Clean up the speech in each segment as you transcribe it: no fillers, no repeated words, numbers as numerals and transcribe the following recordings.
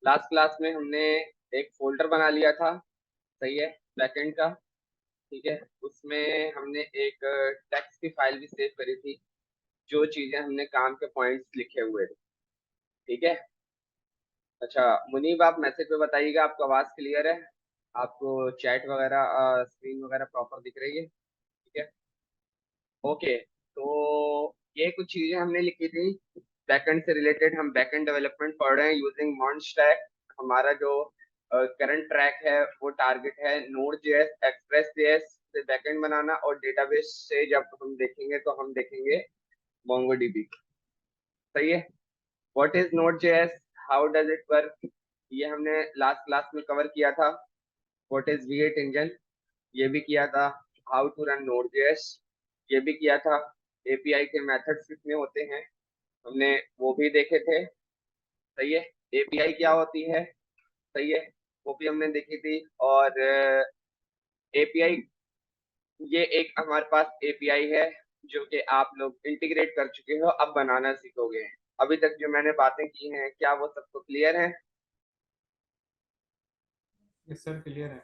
Last class में हमने एक फोल्डर बना लिया था, सही है, बैकएंड का। ठीक है, उसमें हमने एक टेक्स्ट की फाइल भी सेव करी थी, जो चीजें हमने काम के पॉइंट्स लिखे हुए थे। ठीक है। अच्छा मुनीब, आप मैसेज पे बताइएगा आपको आवाज क्लियर है, आपको चैट वगैरह स्क्रीन वगैरह प्रॉपर दिख रही है? ठीक है, ओके। तो ये कुछ चीजें हमने लिखी थी बैकएंड से रिलेटेड। हम बैकएंड डेवलपमेंट पढ़ रहे हैं यूजिंग मॉन स्टैक। हमारा जो करंट ट्रैक है वो टारगेट है नोड जेएस एक्सप्रेस जेएस से बैकएंड बनाना, और डेटाबेस से जब हम देखेंगे तो हम देखेंगे मोंगोडीबी। सही है। What is node JS, how does it work, ये हमने लास्ट क्लास में कवर किया था। व्हाट इज V8 इंजन, ये भी किया था। How to run node JS, ये भी किया था। एपीआई के मेथड्स कितने होते हैं, हमने वो भी देखे थे। सही है। एपीआई क्या होती है, सही है, वो भी हमने देखी थी। और एपीआई, ये एक हमारे पास एपीआई है जो कि आप लोग इंटीग्रेट कर चुके हो, अब बनाना सीखोगे। अभी तक जो मैंने बातें की हैं, क्या वो सबको क्लियर है? यस सर, क्लियर है।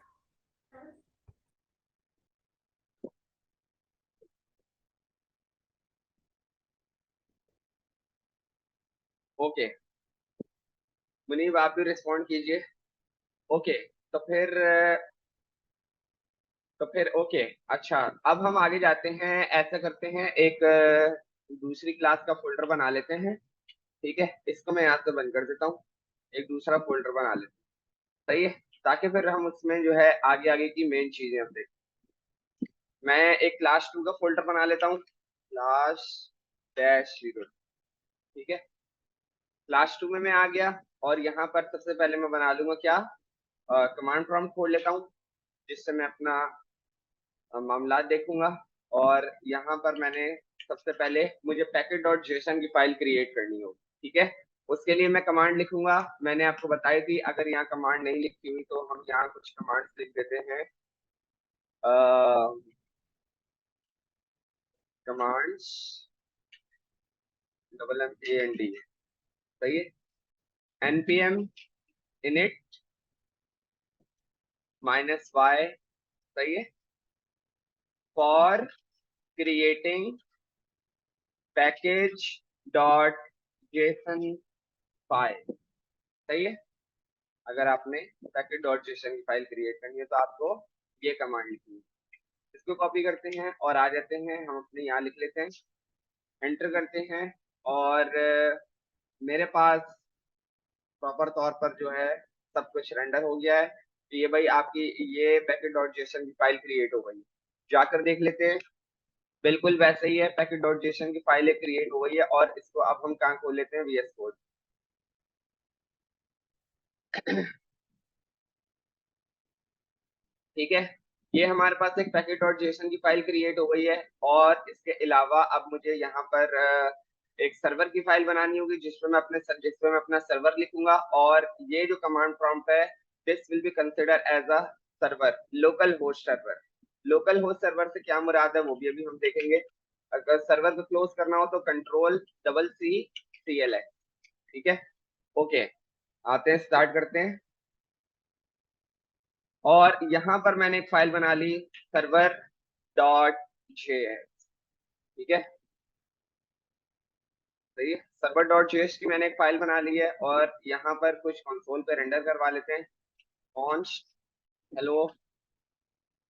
ओके, मुनीब आप भी रिस्पॉन्ड कीजिए। ओके, तो फिर ओके। अच्छा, अब हम आगे जाते हैं। ऐसा करते हैं, एक दूसरी क्लास का फोल्डर बना लेते हैं। ठीक है, इसको मैं यहाँ से बंद कर देता हूँ। एक दूसरा फोल्डर बना लेते हैं, सही है, ताकि फिर हम उसमें जो है आगे आगे की मेन चीजें हम देखें। मैं एक क्लास 2 का फोल्डर बना लेता हूँ, क्लास डैश 0। ठीक है, क्लास 2 में मैं आ गया, और यहाँ पर सबसे पहले मैं बना लूंगा क्या, कमांड प्रॉम्प्ट खोल लेता हूँ, जिससे मैं अपना मामला देखूंगा। और यहाँ पर मैंने सबसे पहले मुझे पैकेट डॉट जेसन की फाइल क्रिएट करनी होगी। ठीक है, उसके लिए मैं कमांड लिखूंगा। मैंने आपको बताई थी, अगर यहाँ कमांड नहीं लिखी हुई तो हम यहाँ कुछ कमांड लिख देते हैं। कमांड्स, MMAND, सही है, npm init -y, सही है, for creating package dot JSON file. सही है, अगर आपने पैकेट डॉट जेसन की फाइल क्रिएट करनी है तो आपको ये कमांड लिखनी है। इसको कॉपी करते हैं और आ जाते हैं, हम अपने यहाँ लिख लेते हैं, एंटर करते हैं। और मेरे पास प्रॉपर तौर पर जो है सब कुछ रेंडर हो गया है। तो ये भाई आपकी ये पैकेट डॉट जेसन की फाइल क्रिएट हो गई, जाकर देख लेते हैं। बिल्कुल वैसे ही है, पैकेट डॉट जेसन की फाइल क्रिएट हो गई है। और इसको अब हम कहाँ खोल लेते हैं, VS कोड। ठीक है, ये हमारे पास एक पैकेट डॉट जेसन की फाइल क्रिएट हो गई है। और इसके अलावा अब मुझे यहाँ पर एक सर्वर की फाइल बनानी होगी, जिसमें मैं अपना सर्वर लिखूंगा। और ये जो कमांड प्रॉम्प्ट है, this will be consider as a server, local host server. Local host server से क्या मुराद है वो भी अभी हम देखेंगे। अगर सर्वर को क्लोज करना हो तो Ctrl+C CL है। ठीक है, ओके, आते हैं, स्टार्ट करते हैं। और यहाँ पर मैंने एक फाइल बना ली, सर्वर डॉट जेएस। ठीक है, सही है, सर्वर डॉट जेएस की मैंने एक फाइल बना ली है। और यहाँ पर कुछ कंसोल पे रेंडर करवा लेते हैं। const hello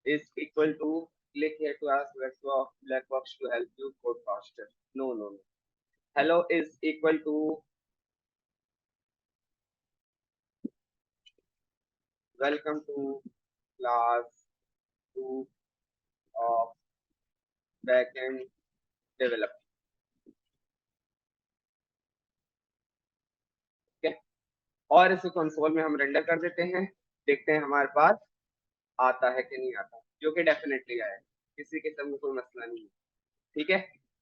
is equal to, click here to ask black box to help you code faster, no, hello is equal to welcome to class 2 of backend development। ठीक है, और इसे कंसोल में हम रेंडर कर देते हैं। देखते हैं हमारे पास आता है कि नहीं आता, जो कि डेफिनेटली आएगा, किसी किस्म का कोई मसला नहीं है। ठीक है,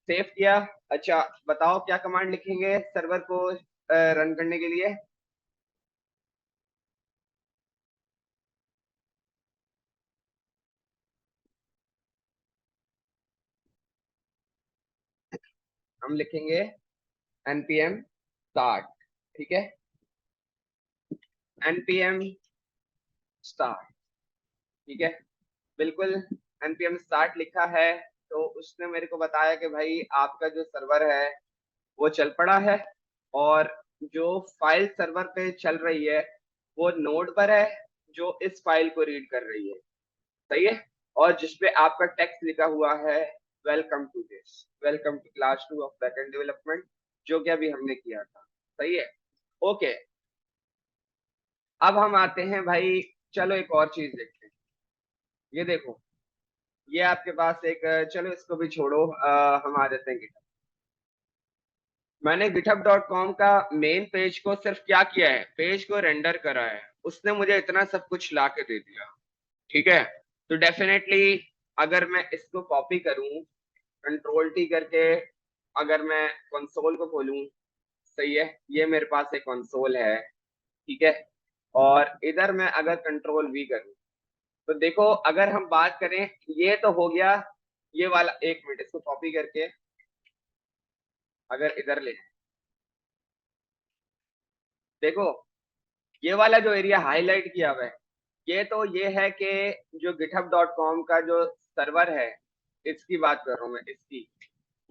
सेव किया। अच्छा बताओ क्या कमांड लिखेंगे सर्वर को रन करने के लिए? हम लिखेंगे npm start। ठीक है, npm start, ठीक है, बिल्कुल npm start लिखा है। तो उसने मेरे को बताया कि भाई आपका जो सर्वर है वो चल पड़ा है, और जो फाइल सर्वर पे चल रही है वो नोड पर है, जो इस फाइल को रीड कर रही है, सही है, और जिसपे आपका टेक्स्ट लिखा हुआ है welcome to this, welcome to class 2 of backend development, जो कि अभी हमने किया था, सही है। ओके, अब हम आते हैं भाई, चलो एक और चीज देखते हैं। ये देखो, ये आपके पास एक, चलो इसको भी छोड़ो, हम आ जाते हैं GitHub। मैंने github.com का मेन पेज को सिर्फ क्या किया है, पेज को रेंडर करा है, उसने मुझे इतना सब कुछ ला के दे दिया, ठीक है। तो डेफिनेटली अगर मैं इसको कॉपी करूं, कंट्रोल टी करके, अगर मैं कंसोल को खोलूं, सही है, ये मेरे पास एक कंसोल है, ठीक है, और इधर मैं अगर कंट्रोल वी करूं, तो देखो अगर हम बात करें, ये तो हो गया ये वाला, एक मिनट इसको कॉपी करके अगर इधर ले, देखो ये वाला जो एरिया हाईलाइट किया हुआ है, ये तो ये है कि जो github.com का जो सर्वर है, इसकी बात कर रहा हूं मैं, इसकी,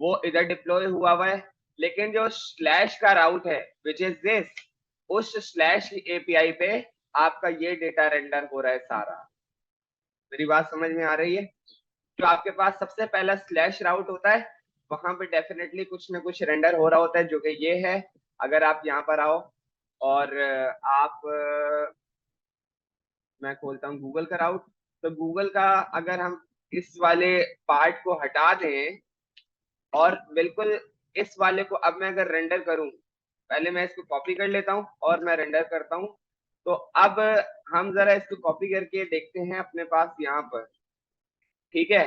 वो इधर डिप्लॉय हुआ है, लेकिन जो स्लैश का राउट है विच इज दिस, उस स्लैश की एपीआई पे आपका ये डेटा रेंडर हो रहा है सारा। मेरी बात समझ में आ रही है? जो आपके पास सबसे पहला स्लैश राउट होता है, वहां पे डेफिनेटली कुछ ना कुछ रेंडर हो रहा होता है, जो कि ये है। अगर आप यहाँ पर आओ और आप मैं खोलता हूँ गूगल का राउट, तो गूगल का अगर हम इस वाले पार्ट को हटा दें और बिल्कुल इस वाले को अब मैं अगर रेंडर करूं, पहले मैं इसको कॉपी कर लेता हूं और मैं रेंडर करता हूं। तो अब हम जरा इसको कॉपी करके देखते हैं अपने पास यहाँ पर, ठीक है।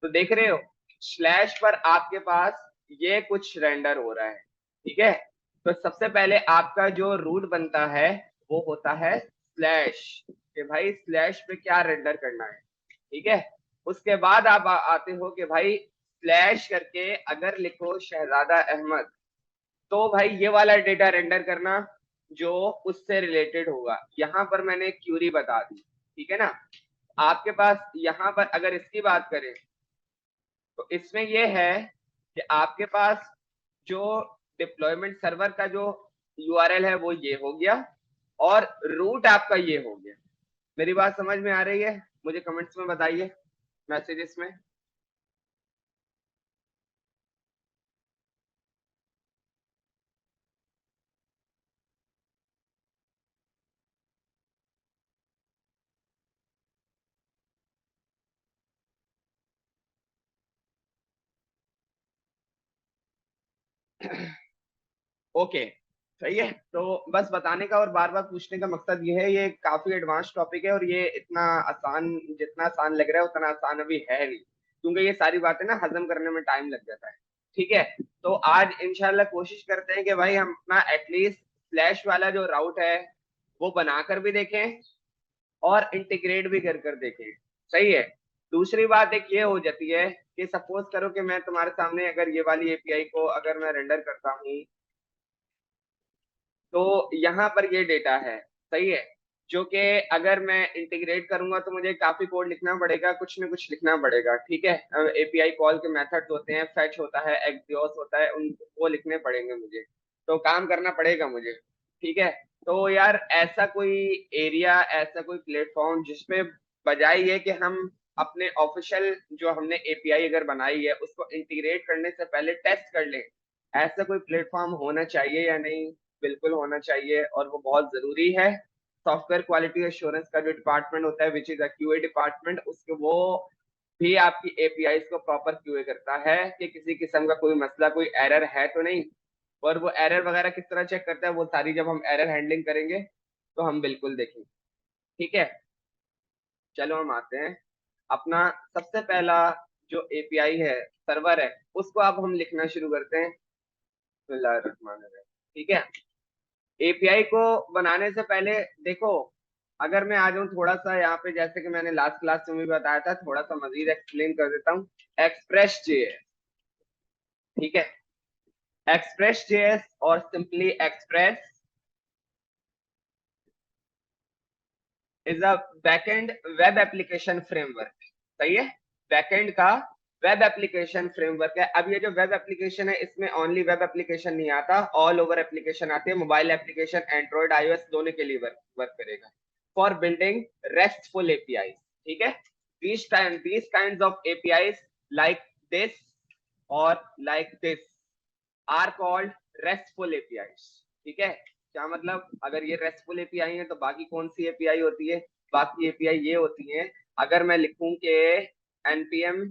तो देख रहे हो स्लैश पर आपके पास ये कुछ रेंडर हो रहा है, ठीक है। तो सबसे पहले आपका जो रूट बनता है वो होता है स्लैश, कि भाई स्लैश पे क्या रेंडर करना है, ठीक है। उसके बाद आप आते हो कि भाई स्लैश करके अगर लिखो शहजादा अहमद, तो भाई ये वाला डेटा रेंडर करना जो उससे रिलेटेड होगा। यहाँ पर मैंने क्यूरी बता दी, ठीक है ना। आपके पास यहाँ पर अगर इसकी बात करें, तो इसमें ये है कि आपके पास जो डिप्लॉयमेंट सर्वर का जो यूआरएल है वो ये हो गया, और रूट आपका ये हो गया। मेरी बात समझ में आ रही है? मुझे कमेंट्स में बताइए, मैसेजेस में। ओके, सही है। तो बस बताने का और बार बार पूछने का मकसद ये है, ये काफी एडवांस टॉपिक है, और ये इतना आसान, जितना आसान लग रहा है उतना आसान अभी है नहीं, क्योंकि ये सारी बातें ना हजम करने में टाइम लग जाता है, ठीक है। तो आज इंशाल्लाह कोशिश करते हैं कि भाई हम अपना एटलीस्ट स्लैश वाला जो राउट है वो बनाकर भी देखें और इंटीग्रेट भी कर कर देखें, सही है। दूसरी बात एक ये हो जाती है कि सपोज करो कि मैं तुम्हारे सामने अगर ये वाली एपीआई को अगर मैं रेंडर करता हूँ, तो यहाँ पर ये डेटा है, सही है, जो कि अगर मैं इंटीग्रेट करूंगा तो मुझे काफी कोड लिखना पड़ेगा, कुछ ना कुछ लिखना पड़ेगा, ठीक है। एपीआई कॉल के मेथड्स होते हैं, फेच होता है, एक्सियोस होता है, उन वो लिखने पड़ेंगे मुझे, तो काम करना पड़ेगा मुझे, ठीक है। तो यार ऐसा कोई एरिया, ऐसा कोई प्लेटफॉर्म जिसपे बजाय ये कि हम अपने ऑफिशियल जो हमने एपीआई अगर बनाई है उसको इंटीग्रेट करने से पहले टेस्ट कर ले, ऐसा कोई प्लेटफॉर्म होना चाहिए या नहीं? बिल्कुल होना चाहिए, और वो बहुत जरूरी है। सॉफ्टवेयर क्वालिटी एश्योरेंस का जो डिपार्टमेंट होता है which is a QA department, उसके वो भी आपकी एपीआई को प्रॉपर क्यूए करता है कि किसी किस्म का कोई मसला, कोई एरर है तो नहीं। और वो एरर वगैरह किस तरह चेक करता है, वो सारी जब हम एरर हैंडलिंग करेंगे तो हम बिल्कुल देखेंगे, ठीक है। चलो हम आते हैं अपना सबसे पहला जो एपीआई है, सर्वर है, उसको अब हम लिखना शुरू करते हैं। बिस्मिल्लाहिर्रहमानिर्रहीम, ठीक है। एपीआई को बनाने से पहले देखो, अगर मैं आ जाऊं थोड़ा सा यहाँ पे, जैसे कि मैंने लास्ट क्लास में भी बताया था, थोड़ा सा मजीद एक्सप्लेन कर देता हूँ। एक्सप्रेस जेएस, ठीक है, एक्सप्रेस जेएस और simply express is a backend web application framework. सही है, बैकएंड का वेब एप्लीकेशन फ्रेमवर्क है। अब ये जो वेब एप्लीकेशन है इसमें ओनली वेब एप्लीकेशन नहीं आता, ऑल ओवर एप्लीकेशन आती है, मोबाइल एप्लीकेशन एंड्रॉइड आईओएस दोनों के लिए वर्क करेगा। फॉर बिल्डिंग रेस्टफुल एपीआई, ठीक है, these kinds of APIs like this or like this are called RESTful APIs। ठीक है, क्या मतलब, अगर ये RESTful API है तो बाकी कौन सी API होती है? बाकी API ये होती है, अगर मैं लिखूं कि npm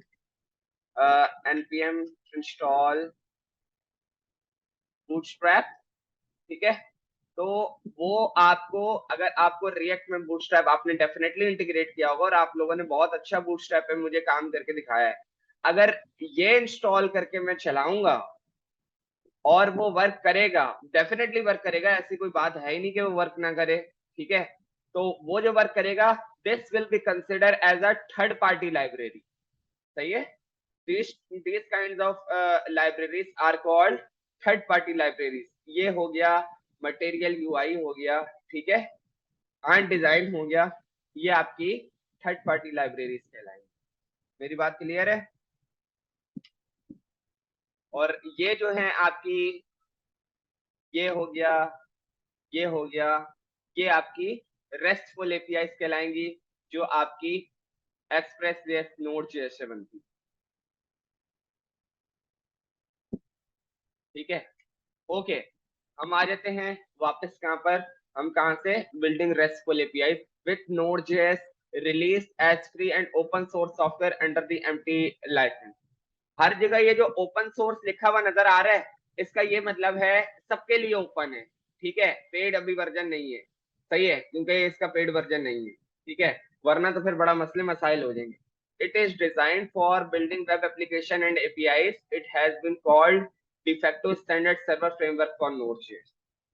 npm install bootstrap, ठीक है, तो वो आपको, अगर आपको रिएक्ट में बूटस्ट्रैप आपने डेफिनेटली इंटीग्रेट किया होगा और आप लोगों ने बहुत अच्छा बूटस्ट्रैप पे मुझे काम करके दिखाया है, अगर ये इंस्टॉल करके मैं चलाऊंगा और वो वर्क करेगा, डेफिनेटली वर्क करेगा, ऐसी कोई बात है ही नहीं कि वो वर्क ना करे। ठीक है, तो वो जो वर्क करेगा this will be consider as a third party library. सही है, these kinds of libraries are called third party libraries. ये हो गया मटेरियल यूआई हो गया, ठीक है, आर्ट डिजाइन हो गया, ये आपकी थर्ड पार्टी लाइब्रेरीज कहलाएंगी। मेरी बात क्लियर है? और ये जो है आपकी, ये हो गया, ये हो गया, ये आपकी रेस्टफुल एपीआई कहलाएंगी, जो आपकी एक्सप्रेस जेएस नोड जेएस से बनती। ठीक है, ओके, हम आ जाते हैं वापस कहां पर, हम कहां से, building restful API with Node JS release as free and open source software under the MIT licence. हर जगह ये जो ओपन सोर्स लिखा हुआ नजर आ रहा है, इसका ये मतलब है सबके लिए ओपन है। ठीक है, पेड अभी वर्जन नहीं है। सही है, क्योंकि इसका पेड वर्जन नहीं है। ठीक है, वरना तो फिर बड़ा मसले मसाइल हो जाएंगे। It is designed for building web application and APIs. It has been called de facto standard server framework for नोड.js।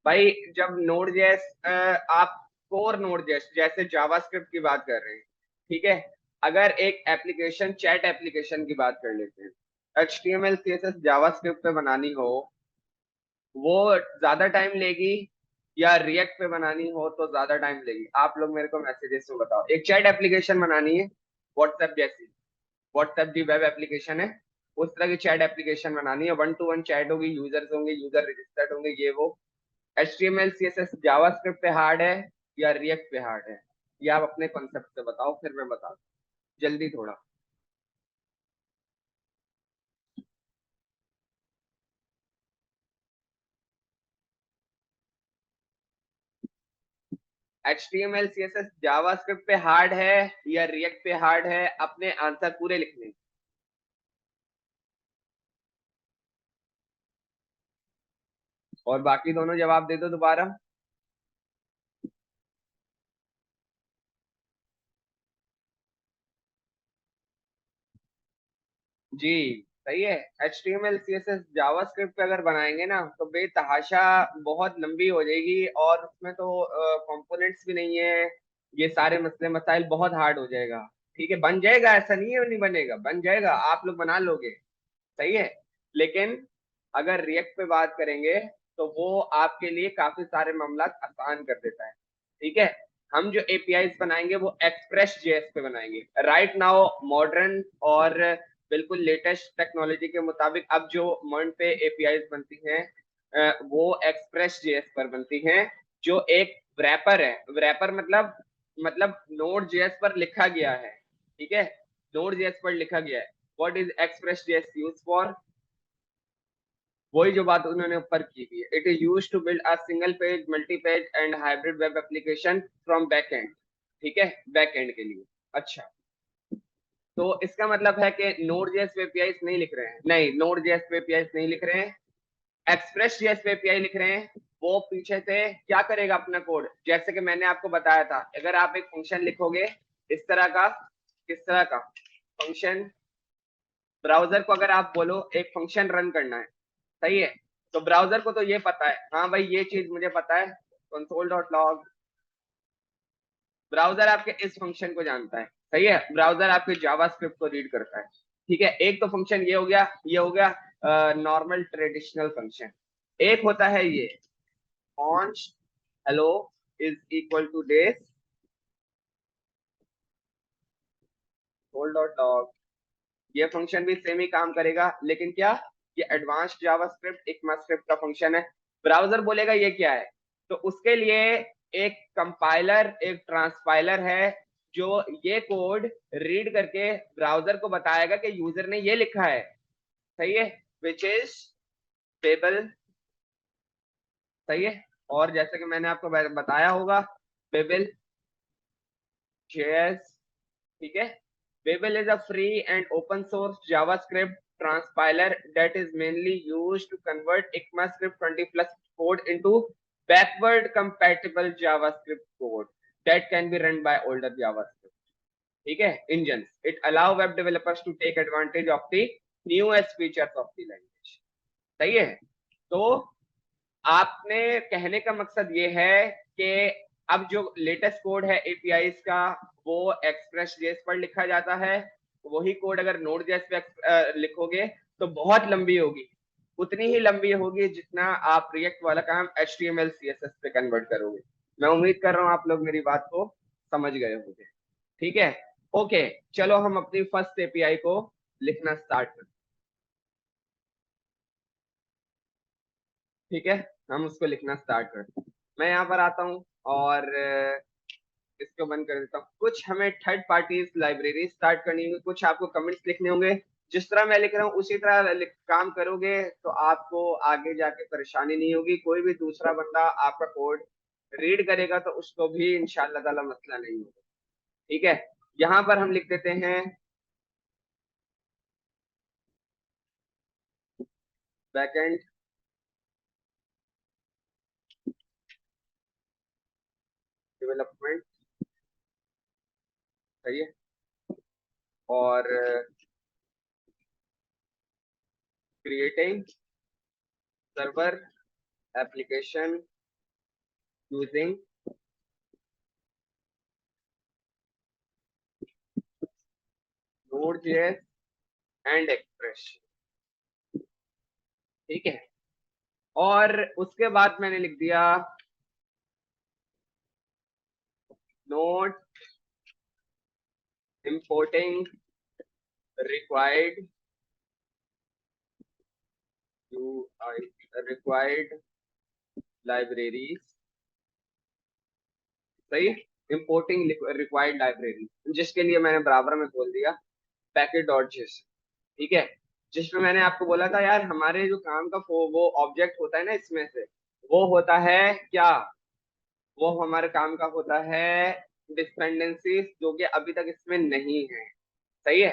भाई जब नोड.js, आप कोर नोड.js जैसे जावास्क्रिप्ट की बात कर रहे हैं, ठीक है, अगर एक एप्लीकेशन, चैट एप्लीकेशन की बात कर लेते हैं, HTML CSS जावास्क्रिप्ट पे बनानी हो, वो ज्यादा टाइम लेगी, या रिएक्ट पे बनानी हो तो ज्यादा टाइम लेगी? आप लोग मेरे को मैसेजेस में बताओ। एक चैट एप्लीकेशन बनानी है, व्हाट्सएप जैसी, व्हाट्सएप की वेब एप्लीकेशन है, उस तरह की चैट एप्लीकेशन बनानी है, वन टू वन चैट होगी, यूजर्स होंगे, यूजर रजिस्टर्ड होंगे, ये वो। HTML CSS जावास्क्रिप्ट पे हार्ड है या रिएक्ट पे हार्ड है? ये आप अपने कॉन्सेप्ट से बताओ, फिर मैं बताऊं जल्दी थोड़ा। HTML CSS जावास्क्रिप्ट पे हार्ड है या रिएक्ट पे हार्ड है? अपने आंसर पूरे लिखने। और बाकी दोनों जवाब दे दो दोबारा। जी, सही है। HTML CSS जावास्क्रिप्ट पे अगर बनाएंगे ना तो बेतहाशा बहुत लंबी हो जाएगी, और उसमें तो कंपोनेंट्स भी नहीं है, ये सारे मसले मसाइल, बहुत हार्ड हो जाएगा। ठीक है, बन जाएगा, ऐसा नहीं है नहीं बनेगा, बन जाएगा, आप लोग बना लोगे। सही है, लेकिन अगर रिएक्ट पे बात करेंगे तो वो आपके लिए काफी सारे मामला आसान कर देता है। ठीक है, हम जो एपीआईज बनाएंगे वो एक्सप्रेस जेएस पे बनाएंगे। राइट नाउ मॉडर्न और बिल्कुल लेटेस्ट टेक्नोलॉजी के मुताबिक अब जो मर्न पे एपीआईज बनती हैं, वो एक्सप्रेस जेएस पर बनती हैं, जो एक रैपर है। रैपर मतलब नोड जेएस पर लिखा गया है। ठीक है, नोड जेएस पर लिखा गया है। What is express JS use for? वही जो बात उन्होंने ऊपर की हुई है, it is use to build a single page, multi page and hybrid web application from back end. ठीक है, बैक एंड के लिए। अच्छा, तो इसका मतलब है कि नोड जेएस पे एपीआई नहीं लिख रहे हैं, नहीं, नोड जेएस पे एपीआई नहीं लिख रहे हैं, एक्सप्रेस जेएस पे एपीआई लिख रहे हैं। वो पीछे से क्या करेगा अपना कोड, जैसे कि मैंने आपको बताया था, अगर आप एक फंक्शन लिखोगे इस तरह का, किस तरह का फंक्शन, ब्राउजर को अगर आप बोलो एक फंक्शन रन करना है, सही है, तो ब्राउजर को तो ये पता है, हाँ भाई ये चीज मुझे पता है, console.log, ब्राउजर आपके इस फंक्शन को जानता है। सही है, ब्राउजर आपके जावास्क्रिप्ट को रीड करता है। ठीक है, एक तो फंक्शन ये हो गया, ये हो गया नॉर्मल ट्रेडिशनल फंक्शन। एक होता है ये, launch hello is equal to this, console dot log, ये फंक्शन भी सेम ही काम करेगा, लेकिन क्या, ये एडवांस्ड जावास्क्रिप्ट इक्मास्क्रिप्ट का फंक्शन है। ब्राउजर बोलेगा ये क्या है, तो उसके लिए एक कंपाइलर एक ट्रांसपाइलर है जो ये कोड रीड करके ब्राउजर को बताएगा कि यूजर ने ये लिखा है, सही है, विच इज बेबल, सही है। और जैसे कि मैंने आपको बताया होगा, बेबल जेएस, ठीक है। Babel is a free and open source JavaScript transpiler that is mainly used to convert ECMAScript 20 plus code into backward compatible JavaScript code that can be run by older JavaScript, ठीक है, engines. It allow web developers to take advantage of the newest features of the language, सही है। तो आपने कहने का मकसद ये है कि अब जो लेटेस्ट कोड है एपीआईज का वो एक्सप्रेस जेएस पर लिखा जाता है, वही कोड अगर नोड जेएस पे लिखोगे तो बहुत लंबी होगी, उतनी ही लंबी होगी जितना आप रिएक्ट वाला काम एचटीएमएल सीएसएस पे कन्वर्ट करोगे। मैं उम्मीद कर रहा हूं आप लोग मेरी बात को समझ गए होंगे, ठीक है। ओके, चलो हम अपनी फर्स्ट एपीआई को लिखना स्टार्ट करते, ठीक है, हम उसको लिखना स्टार्ट करते हैं। मैं यहाँ पर आता हूँ और इसको बंद कर देता हूँ। कुछ हमें थर्ड पार्टी लाइब्रेरी स्टार्ट करनी होगी, कुछ आपको कमेंट्स लिखने होंगे, जिस तरह मैं लिख रहा हूँ उसी तरह काम करोगे तो आपको आगे जाके परेशानी नहीं होगी। कोई भी दूसरा बंदा आपका कोड रीड करेगा तो उसको भी इंशाल्लाह ताला मसला नहीं होगा, ठीक है। यहाँ पर हम लिख देते हैं बैकएंड डेवलपमेंट, सही है, और creating server application using Node.js and express, ठीक है। और उसके बाद मैंने लिख दिया note importing required required libraries, सही, importing required libraries, जिसके लिए मैंने बराबर में बोल दिया पैकेट डॉट जेसन, ठीक है। जिसमें मैंने आपको बोला था यार हमारे जो काम का वो ऑब्जेक्ट होता है ना, इसमें से वो होता है क्या, वो हमारे काम का होता है डिपेंडेंसीज, जो कि अभी तक इसमें नहीं है, सही है।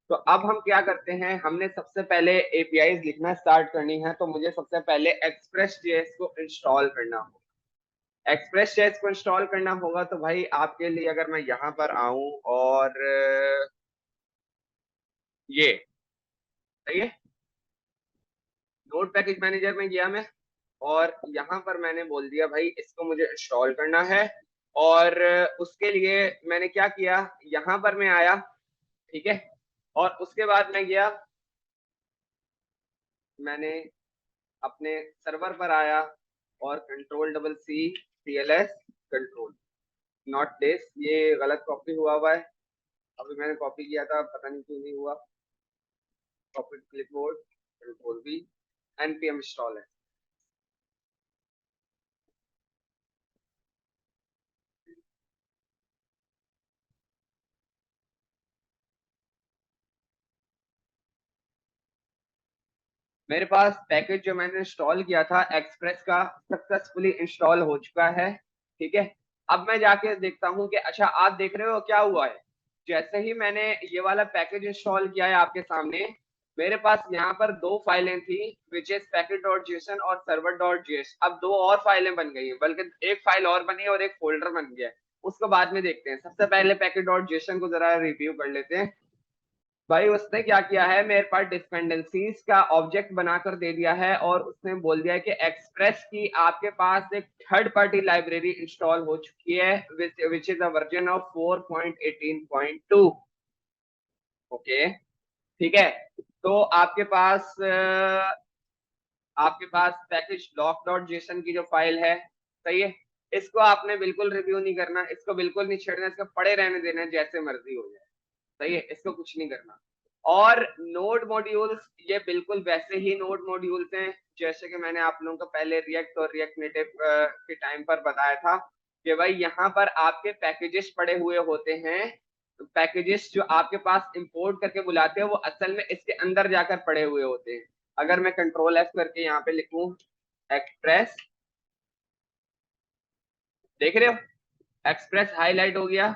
तो अब हम क्या करते हैं, हमने सबसे पहले एपीआईज लिखना स्टार्ट करनी है, तो मुझे सबसे पहले एक्सप्रेस जेएस को इंस्टॉल करना होगा। एक्सप्रेस जेएस को इंस्टॉल करना होगा तो भाई आपके लिए अगर मैं यहाँ पर आऊं और ये, सही है, नोड पैकेज मैनेजर में गया मैं और यहाँ पर मैंने बोल दिया भाई इसको मुझे इंस्टॉल करना है, और उसके लिए मैंने क्या किया, यहाँ पर मैं आया, ठीक है, और उसके बाद मैं गया, मैंने अपने सर्वर पर आया और control double C CLS control, not this, ये गलत कॉपी हुआ है, अभी मैंने कॉपी किया था पता नहीं क्यों नहीं हुआ, copy clipboard control we npm install है। मेरे पास पैकेज जो मैंने इंस्टॉल किया था एक्सप्रेस का सक्सेसफुली इंस्टॉल हो चुका है, ठीक है। अब मैं जाके देखता हूँ कि अच्छा आप देख रहे हो क्या हुआ है, जैसे ही मैंने ये वाला पैकेज इंस्टॉल किया है आपके सामने, मेरे पास यहाँ पर दो फाइलें थी which is package dot JSON और सर्वर डॉट जेएस, अब दो और फाइलें बन गई हैं, बल्कि एक फाइल और बनी है और एक फोल्डर बन गया है, उसको बाद में देखते हैं। सबसे पहले पैकेज डॉट जेसन को जरा रिव्यू कर लेते हैं। भाई उसने क्या किया है, मेरे पास डिपेंडेंसीज का ऑब्जेक्ट बनाकर दे दिया है और उसने बोल दिया है कि एक्सप्रेस की आपके पास एक थर्ड पार्टी लाइब्रेरी इंस्टॉल हो चुकी है which is a version of 4.18.2, okay, ठीक है। तो आपके पास पैकेज लॉक डॉट जेसन की जो फाइल है, सही है, इसको आपने बिल्कुल रिव्यू नहीं करना, इसको बिल्कुल नहीं छेड़ना, इसको पड़े रहने देना जैसे मर्जी हो जाए, सही है, इसको कुछ नहीं करना। और नोड मॉड्यूल्स ये बिल्कुल वैसे ही नोड मॉड्यूल्स हैं जैसे कि मैंने आप लोगों को पहले रिएक्ट और रिएक्ट नेटिव के टाइम पर बताया था कि भाई यहाँ पर आपके पैकेजेस पड़े हुए होते हैं। पैकेजेस जो आपके पास इंपोर्ट करके बुलाते हैं वो असल में इसके अंदर जाकर पड़े हुए होते हैं। अगर मैं कंट्रोल एफ करके यहाँ पे लिखूं एक्सप्रेस, देख रहे हो एक्सप्रेस हाईलाइट हो गया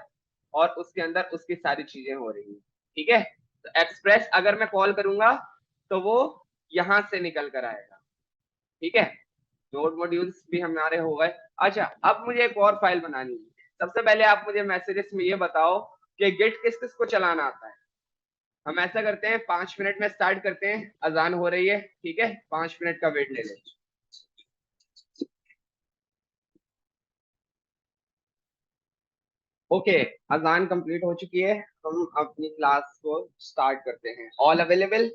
और उसके अंदर उसकी सारी चीजें हो रही हैं। ठीक है, तो एक्सप्रेस अगर मैं कॉल करूंगा तो वो यहां से निकल कर आएगा। ठीक है, नोड मॉड्यूल्स भी हमारे हो गए। अच्छा, अब मुझे एक और फाइल बनानी है। सबसे पहले आप मुझे मैसेजेस में ये बताओ कि गिट किस किस को चलाना आता है। हम ऐसा करते हैं 5 मिनट में स्टार्ट करते हैं, अजान हो रही है। ठीक है, 5 मिनट का वेट ले लें। ओके, अजान कंप्लीट हो चुकी है, हम अपनी क्लास को स्टार्ट करते हैं। All available?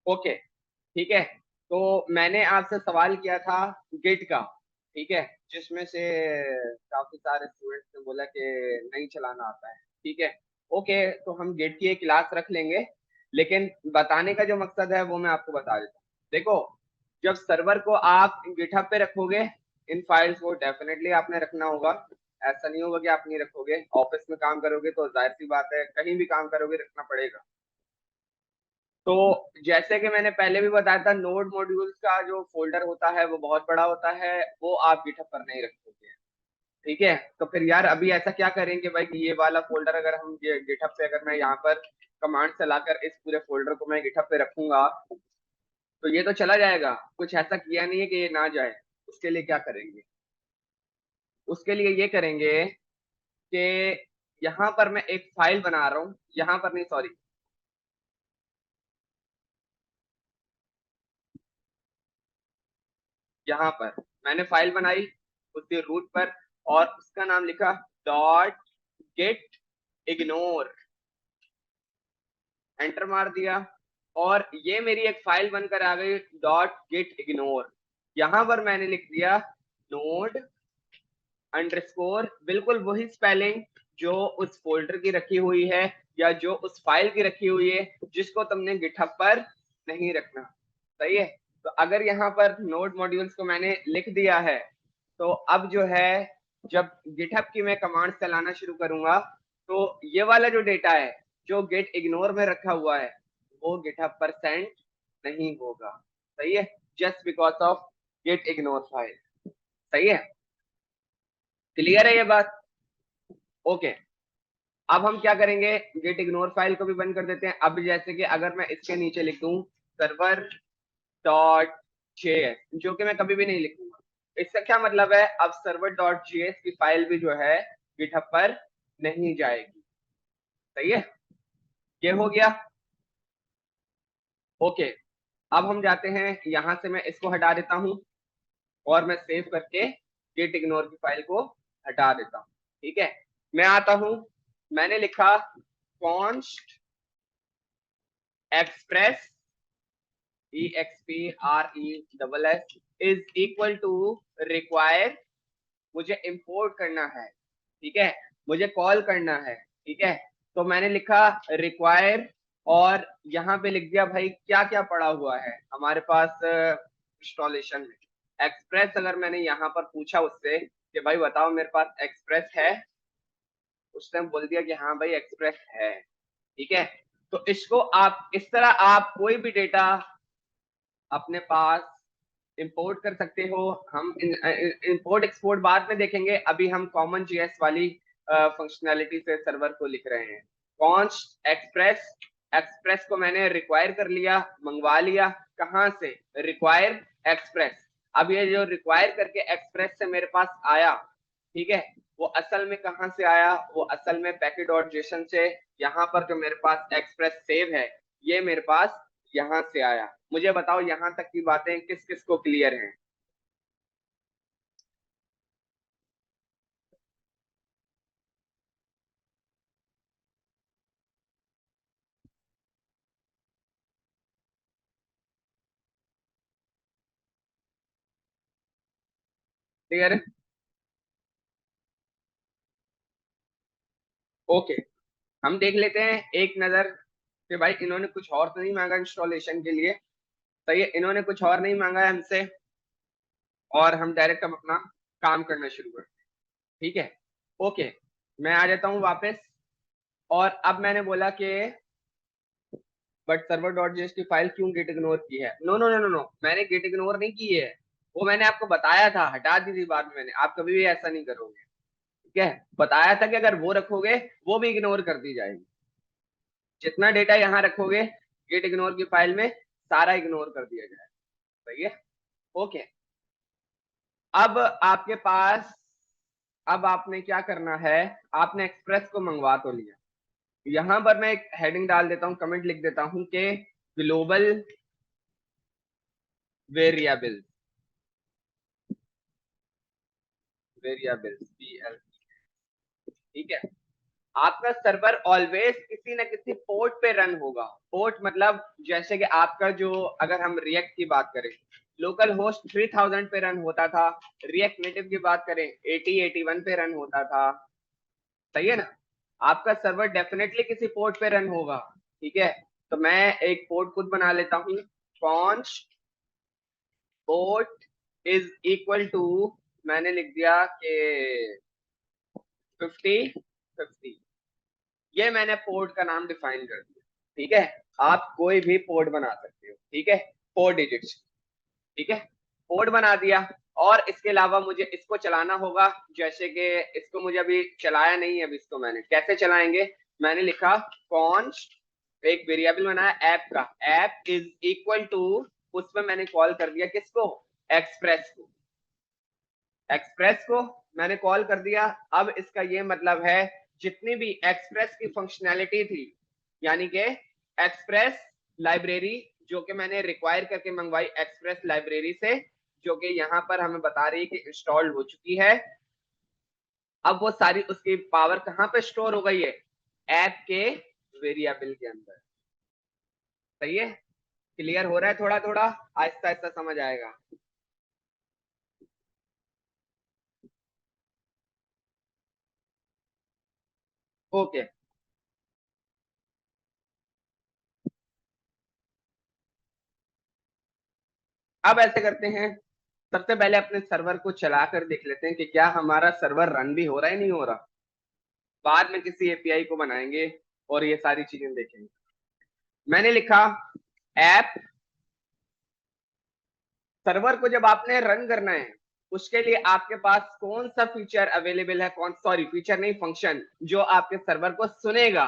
ओके, ठीक है। तो मैंने आपसे सवाल किया था गिट का, ठीक है, जिसमें से काफी सारे स्टूडेंट्स ने बोला कि नहीं चलाना आता है। ठीक है, ओके, तो हम गिट की एक क्लास रख लेंगे। लेकिन बताने का जो मकसद है वो मैं आपको बता देता हूँ। देखो, जब सर्वर को आप गिटहब पे रखोगे, इन फाइल्स को डेफिनेटली आपने रखना होगा। ऐसा नहीं होगा कि आप नहीं रखोगे। ऑफिस में काम करोगे तो जाहिर सी बात है, कहीं भी काम करोगे रखना पड़ेगा। तो जैसे कि मैंने पहले भी बताया था, नोड मॉड्यूल्स का जो फोल्डर होता है वो बहुत बड़ा होता है, वो आप गिटहब पर नहीं रखोगे। ठीक है, तो फिर यार अभी ऐसा क्या करेंगे भाई कि ये वाला फोल्डर अगर हम गिटहब पे, अगर मैं यहाँ पर कमांड चलाकर इस पूरे फोल्डर को मैं गिटहब पे रखूंगा तो ये तो चला जाएगा। कुछ ऐसा किया नहीं है कि ये ना जाए। उसके लिए क्या करेंगे? उसके लिए ये करेंगे कि यहाँ पर मैं एक फाइल बना रहा हूँ, यहाँ पर नहीं, सॉरी, यहाँ पर मैंने फाइल बनाई उसके रूट पर, और उसका नाम लिखा डॉट गेट इग्नोर, एंटर मार दिया, और ये मेरी एक फाइल बनकर आ गई डॉट गेट इग्नोर। यहां पर मैंने लिख दिया नोड अंडरस्कोर, बिल्कुल वही स्पेलिंग जो उस फोल्डर की रखी हुई है या जो उस फाइल की रखी हुई है जिसको तुमने गिटहब पर नहीं रखना। सही है, तो अगर यहाँ पर नोड मॉड्यूल्स को मैंने लिख दिया है तो अब जो है जब गिटहब की मैं कमांड चलाना शुरू करूंगा तो ये वाला जो डेटा है जो गेट इग्नोर में रखा हुआ है वो गिटहब पर सेंड नहीं होगा। सही है, just because of git ignore file. सही है, क्लियर है ये बात? ओके, अब हम क्या करेंगे, गेट इग्नोर फाइल को भी बंद कर देते हैं। अब जैसे कि अगर मैं इसके नीचे लिख दूं सर्वर डॉट जेएस, जो कि मैं कभी भी नहीं लिखूंगा, इसका क्या मतलब है, अब सर्वर डॉट जेएस की फाइल भी जो है गिटहब पर नहीं जाएगी। सही है, ये हो गया। ओके, अब हम जाते हैं, यहां से मैं इसको हटा देता हूं और मैं सेव करके गेट इग्नोर की फाइल को हटा देता हूं। ठीक है, मैं आता हूं, मैंने लिखा const express EXPRESS is equal to require, मुझे इंपोर्ट करना है। ठीक है, मुझे कॉल करना है। ठीक है, तो मैंने लिखा रिक्वायर और यहाँ पे लिख दिया भाई क्या क्या पड़ा हुआ है हमारे पास इंस्टॉलेशन में। एक्सप्रेस अगर मैंने यहाँ पर पूछा उससे कि भाई बताओ मेरे पास एक्सप्रेस है, उसने बोल दिया कि हाँ भाई एक्सप्रेस है। ठीक है, तो इसको आप इस तरह आप कोई भी डेटा अपने पास इंपोर्ट कर सकते हो। हम इंपोर्ट एक्सपोर्ट बाद में देखेंगे, अभी हम कॉमन जीएस वाली फंक्शनैलिटी से सर्वर को लिख रहे हैं। कॉन्स्ट एक्सप्रेस, एक्सप्रेस को मैंने रिक्वायर कर लिया, मंगवा लिया, कहां से, रिक्वायर एक्सप्रेस। अब ये जो रिक्वायर करके एक्सप्रेस से मेरे पास आया, ठीक है, वो असल में कहां से आया, वो असल में पैकेट डॉट जेसन से। यहाँ पर जो मेरे पास एक्सप्रेस सेव है ये मेरे पास यहाँ से आया। मुझे बताओ यहाँ तक की बातें किस किस को क्लियर हैं? क्लियर है? ओके, हम देख लेते हैं एक नजर कि भाई इन्होंने कुछ और तो नहीं मांगा इंस्टॉलेशन के लिए। सही है, इन्होंने कुछ और नहीं मांगा है हमसे, और हम डायरेक्ट हम अपना काम करना शुरू करते हैं। ठीक है, ओके, मैं आ जाता हूँ वापस। और अब मैंने बोला कि बट सर्वर डॉट जेएस की फाइल क्यों गेट इग्नोर की है? No no no no no, मैंने गेट इग्नोर नहीं की है, वो मैंने आपको बताया था, हटा दी थी बाद में मैंने। आप कभी भी ऐसा नहीं करोगे। ठीक है, बताया था कि अगर वो रखोगे वो भी इग्नोर कर दी जाएगी। जितना डेटा यहाँ रखोगे गेट इग्नोर की फाइल में, सारा इग्नोर कर दिया जाएगा। सही है, ओके। अब आपके पास, अब आपने क्या करना है, आपने एक्सप्रेस को मंगवा तो लिया। यहां पर मैं एक हेडिंग डाल देता हूं, कमेंट लिख देता हूं कि ग्लोबल वेरिएबल, वेरिएबल्स पीएल। ठीक है, आपका सर्वर ऑलवेज किसी ना किसी पोर्ट पे रन होगा। पोर्ट मतलब जैसे कि आपका जो, अगर हम रिएक्ट की बात करें, लोकल होस्ट 3000 पे रन होता था। रिएक्ट नेटिव की बात करें 8081 पे रन होता था। सही है ना? आपका सर्वर डेफिनेटली किसी पोर्ट पे रन होगा। ठीक है, तो मैं एक पोर्ट खुद बना लेता हूँ। Const port is equal to, मैंने लिख दिया कि 5050। ये मैंने पोर्ट का नाम डिफाइन कर दिया। ठीक है, आप कोई भी पोर्ट बना सकते हो। ठीक है, 4 डिजिट्स। ठीक है, पोर्ट बना दिया। और इसके अलावा मुझे इसको चलाना होगा, जैसे कि इसको मुझे अभी चलाया नहीं है। अभी इसको मैंने कैसे चलाएंगे, मैंने लिखा कॉन्स्ट, एक वेरिएबल बनाया ऐप का, ऐप इज इक्वल टू, उसमें मैंने कॉल कर दिया किसको, एक्सप्रेस को। एक्सप्रेस को मैंने कॉल कर दिया। अब इसका ये मतलब है जितनी भी एक्सप्रेस की फंक्शनैलिटी थी, यानी कि एक्सप्रेस लाइब्रेरी जो कि मैंने रिक्वायर करके मंगवाई एक्सप्रेस लाइब्रेरी से, जो कि यहाँ पर हमें बता रही है कि इंस्टॉल्ड हो चुकी है। अब वो सारी उसकी पावर कहाँ पे स्टोर हो गई है, ऐप के वेरिएबल के अंदर। सही है, क्लियर हो रहा है? थोड़ा थोड़ा आहिस्ता आहिस्ता समझ आएगा। ओके, अब ऐसे करते हैं, सबसे पहले अपने सर्वर को चलाकर देख लेते हैं कि क्या हमारा सर्वर रन भी हो रहा है नहीं हो रहा। बाद में किसी एपीआई को बनाएंगे और ये सारी चीजें देखेंगे। मैंने लिखा ऐप, सर्वर को जब आपने रन करना है उसके लिए आपके पास कौन सा फीचर अवेलेबल है, कौन, सॉरी फीचर नहीं, फंक्शन जो आपके सर्वर को सुनेगा,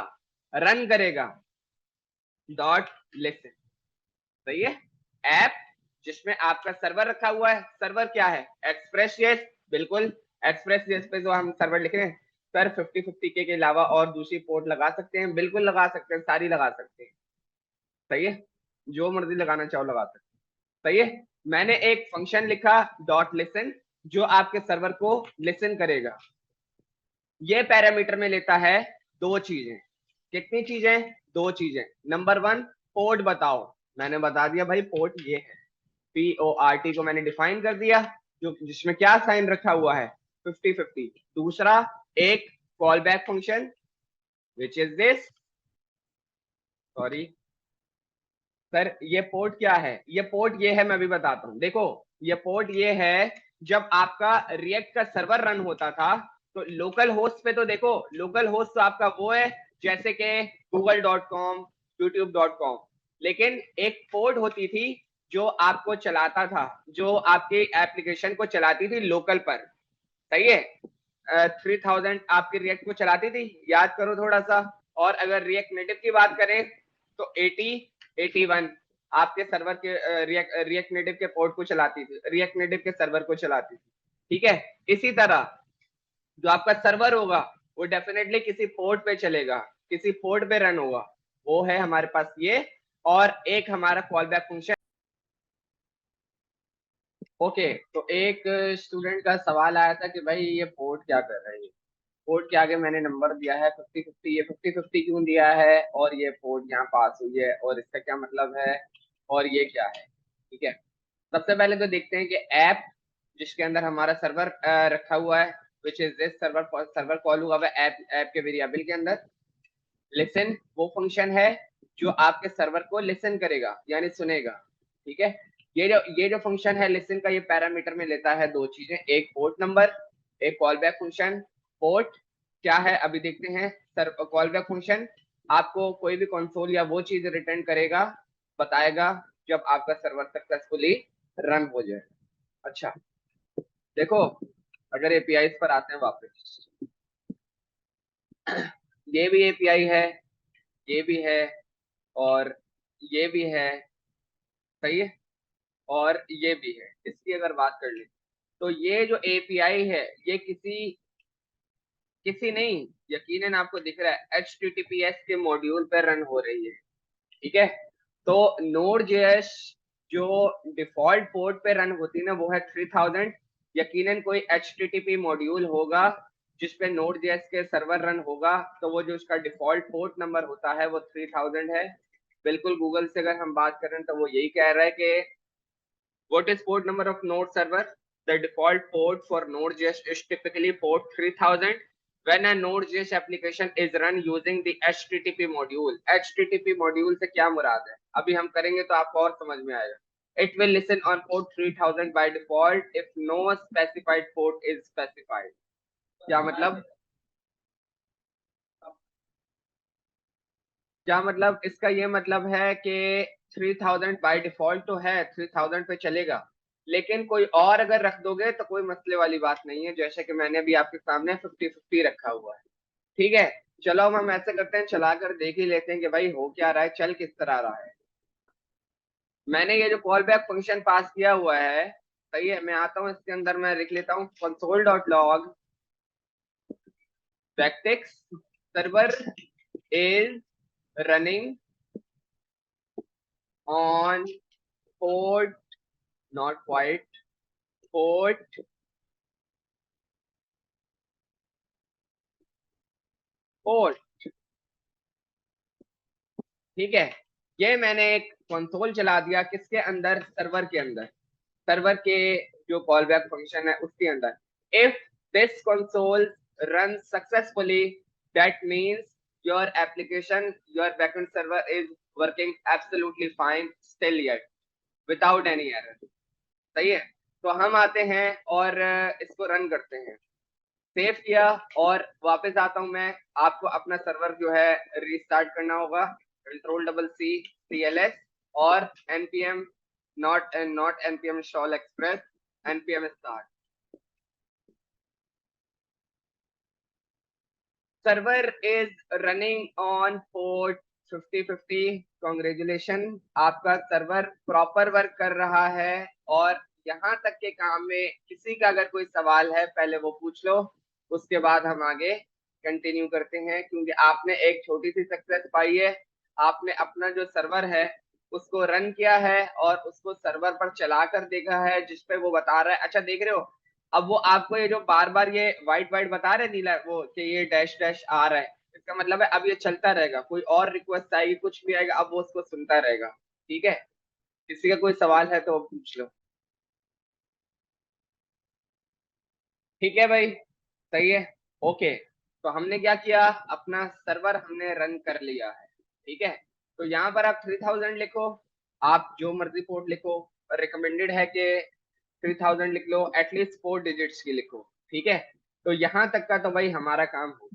रन करेगा, डॉट लिसन। सही है, ऐप जिसमें आपका सर्वर रखा हुआ है, सर्वर क्या है, एक्सप्रेस जेएस। बिल्कुल, एक्सप्रेस जेएस पे जो हम सर्वर लिख रहे हैं, सर 5050 के अलावा और दूसरी पोर्ट लगा सकते हैं? बिल्कुल लगा सकते हैं, सारी लगा सकते हैं। सही है, जो मर्जी लगाना चाहो लगा सकते हैं। सही है, मैंने एक फंक्शन लिखा डॉट लिसन, जो आपके सर्वर को लिसन करेगा। ये पैरामीटर में लेता है दो चीजें। कितनी चीजें? दो चीजें। नंबर वन, पोर्ट बताओ। मैंने बता दिया भाई पोर्ट ये है, PORT को मैंने डिफाइन कर दिया, जो जिसमें क्या साइन रखा हुआ है, 5050। दूसरा, एक call back function which is this, sorry sir, ये पोर्ट क्या है, ये पोर्ट ये है, मैं भी बताता हूँ। देखो, ये पोर्ट ये है, जब आपका रिएक्ट का सर्वर रन होता था तो लोकल होस्ट पे, तो देखो लोकल होस्ट तो आपका वो है जैसे कि google.com, youtube.com। लेकिन एक पोर्ट होती थी जो आपको चलाता था, जो आपके एप्लीकेशन को चलाती थी लोकल पर। सही है, 3000 आपके रिएक्ट को चलाती थी, याद करो थोड़ा सा। और अगर रिएक्ट नेटिव की बात करें तो 8081 आपके सर्वर के रिएक्ट नेटिव के पोर्ट को चलाती थी, रिएक्ट नेटिव के सर्वर को चलाती थी। ठीक है, इसी तरह जो आपका सर्वर होगा वो डेफिनेटली किसी पोर्ट पे चलेगा, किसी पोर्ट पे रन होगा, वो है हमारे पास ये। और एक हमारा कॉल बैक फंक्शन। ओके, तो एक स्टूडेंट का सवाल आया था कि भाई ये पोर्ट क्या कर रहा है। पोर्ट के आगे मैंने नंबर दिया है 5050, ये 5050 क्यों दिया है, और ये पोर्ट यहाँ पास हुई है, और इसका क्या मतलब है, और ये क्या है। ठीक है, सबसे पहले तो देखते हैं कि ऐप जिसके अंदर हमारा सर्वर रखा हुआ है, which is this server call हुआ है ऐप के वेरिएबल के अंदर। लिसन वो फंक्शन है जो आपके सर्वर को लिसन करेगा यानी सुनेगा, ठीक है। ये जो फंक्शन है लिसन का, ये पैरामीटर में लेता है दो चीजें, एक पोर्ट नंबर, एक कॉल बैक फंक्शन। पोर्ट क्या है अभी देखते हैं। सर कॉल बैक फंक्शन आपको कोई भी कंसोल या वो चीज रिटर्न करेगा, बताएगा जब आपका सर्वर सक्सेसफुली रन हो जाए। अच्छा देखो, अगर एपीआई पर आते हैं वापस, ये भी एपीआई है, ये भी है, और ये भी है, सही है, और ये भी है। इसकी अगर बात कर ले तो ये जो एपीआई है ये किसी किसी नहीं, यकीनन आपको दिख रहा है HTTPS के मॉड्यूल पर रन हो रही है, ठीक है। तो Node.js जो डिफॉल्ट पोर्ट पे रन होती है ना वो है 3000। यकीनन कोई HTTP मॉड्यूल होगा जिसपे Node.js के सर्वर रन होगा, तो वो जो उसका डिफॉल्ट पोर्ट नंबर होता है वो 3000 है। बिल्कुल गूगल से अगर हम बात करें तो वो यही कह रहा है कि what is port number of Node server? The default port for Node.js is typically port 3000 when a Node.js application is run using the HTTP module. HTTP module से क्या मुराद है अभी हम करेंगे तो आपको और समझ में आएगा। It will listen on port 3000 by default if no specified port is specified. क्या मतलब, क्या मतलब इसका ये मतलब है कि 3000 बाय डिफॉल्ट तो है, 3000 पे चलेगा, लेकिन कोई और अगर रख दोगे तो कोई मसले वाली बात नहीं है, जैसे कि मैंने अभी आपके सामने 50-50 रखा हुआ है, ठीक है। चलो अब हम ऐसे करते हैं, चलाकर देख ही लेते हैं कि भाई हो क्या रहा है, चल किस तरह रहा है। मैंने ये जो कॉल बैक फंक्शन पास किया हुआ है, सही है, मैं आता हूँ इसके अंदर, मैं लिख लेता हूँ console.log backticks server is running on port, not quite, port port, ठीक है। ये मैंने एक कंसोल चला दिया किसके अंदर, सर्वर के अंदर, सर्वर के जो कॉल बैक फंक्शन है उसके अंदर। If this console run successfully that means your application, your backend server is working absolutely fine still yet without any error, सही है। तो हम आते हैं और इसको रन करते हैं, सेव किया और वापस आता हूं मैं। आपको अपना सर्वर जो है रीस्टार्ट करना होगा, Ctrl+C CLS और npm not npm install express, npm start। Server is running on port 5050। Congratulation, आपका सर्वर प्रॉपर वर्क कर रहा है। और यहाँ तक के काम में किसी का अगर कोई सवाल है पहले वो पूछ लो, उसके बाद हम आगे कंटिन्यू करते हैं, क्योंकि आपने एक छोटी सी सक्सेस पाई है। आपने अपना जो सर्वर है उसको रन किया है और उसको सर्वर पर चला कर देखा है, जिसपे वो बता रहा है, अच्छा देख रहे हो, अब वो आपको ये जो बार बार ये वाइट वाइट बता रहे नीला वो कि ये डैश डैश आ रहा है, इसका मतलब है अब ये चलता रहेगा, कोई और रिक्वेस्ट आएगी कुछ भी आएगा अब वो उसको सुनता रहेगा, ठीक है। किसी का कोई सवाल है तो पूछ लो, ठीक है भाई, सही है, ओके। तो हमने क्या किया, अपना सर्वर हमने रन कर लिया है, ठीक है। तो यहाँ पर आप 3000 लिखो, आप जो मर्जी पोर्ट लिखो, रिकमेंडेड है कि 3000 लिख लो, एटलीस्ट 4 डिजिट्स की लिखो, ठीक है। तो यहाँ तक का तो भाई हमारा काम हो,